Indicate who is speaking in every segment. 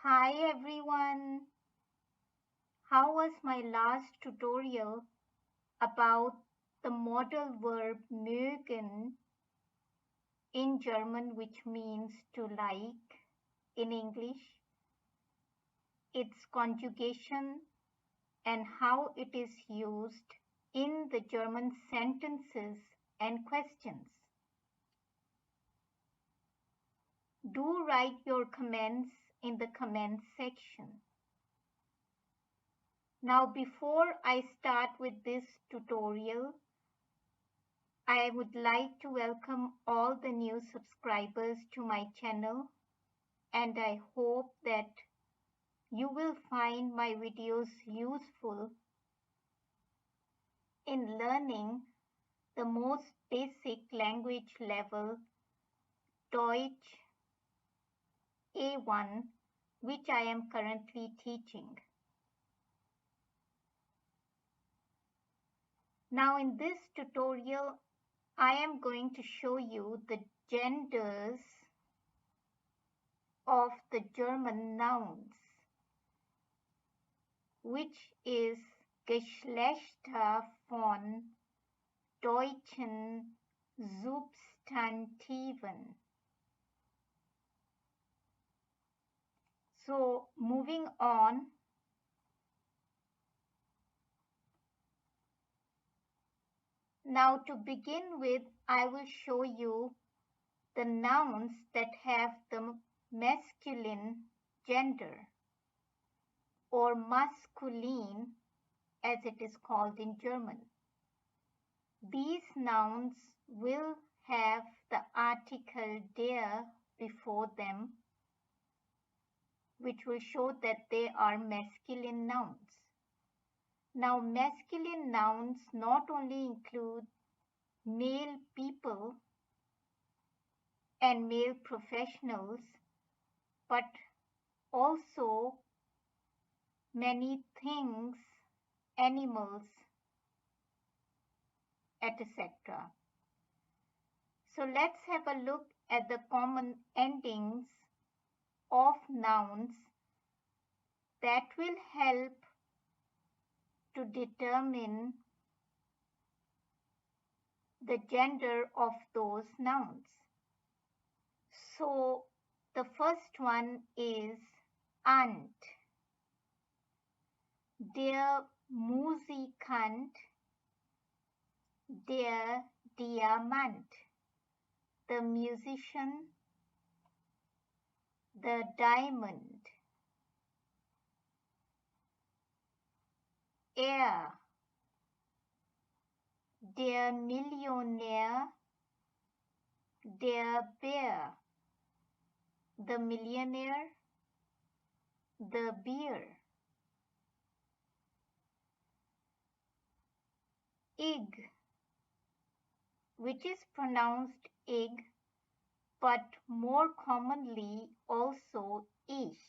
Speaker 1: Hi everyone! How was my last tutorial about the modal verb mögen in German, which means to like in English, its conjugation and how it is used in the German sentences and questions? Do write your comments in the comments section. Now before I start with this tutorial, I would like to welcome all the new subscribers to my channel, and I hope that you will find my videos useful in learning the most basic language level Deutsch A1, which I am currently teaching. Now in this tutorial, I am going to show you the genders of the German nouns, which is Geschlechter von deutschen Substantiven. So moving on, now to begin with, I will show you the nouns that have the masculine gender or masculine as it is called in German. These nouns will have the article der before them, which will show that they are masculine nouns. Now, masculine nouns not only include male people and male professionals, but also many things, animals, etc. So let's have a look at the common endings of nouns that will help to determine the gender of those nouns. So the first one is Ant. Der Musikant, der Diamant. The musician, the diamond. Er, der Millionär, der Bär. The millionaire, the beer. Ig, which is pronounced ig, but more commonly also ish.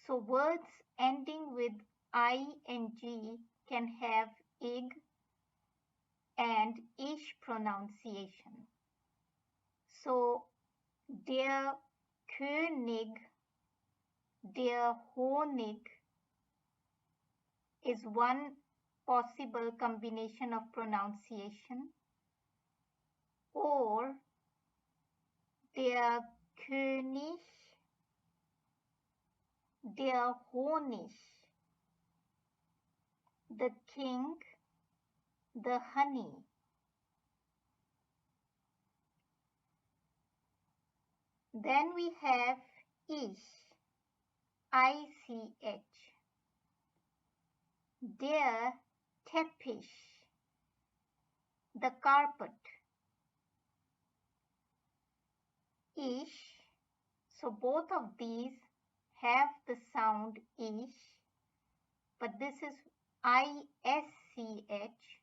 Speaker 1: So words ending with ing can have ig and ish pronunciation. So der König, der Honig is one possible combination of pronunciation, or der König, der Honig, the king, the honey. Then we have ich, ich, der Teppich, the carpet. Ish, so both of these have the sound ish, but this is isch.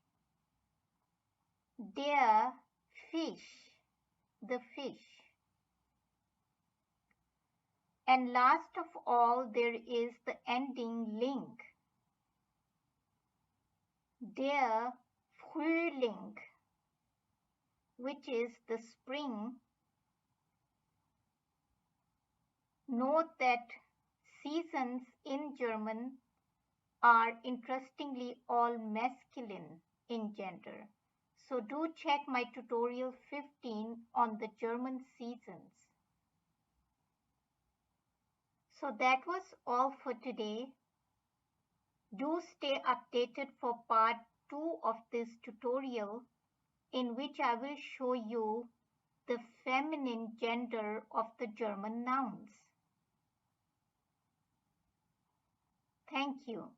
Speaker 1: Der Fisch, the fish. And last of all, there is the ending ling. Der Frühling, which is the spring. Note that seasons in German are interestingly all masculine in gender. So do check my tutorial 15 on the German seasons. So that was all for today. Do stay updated for part 2 of this tutorial, in which I will show you the feminine gender of the German nouns. Thank you.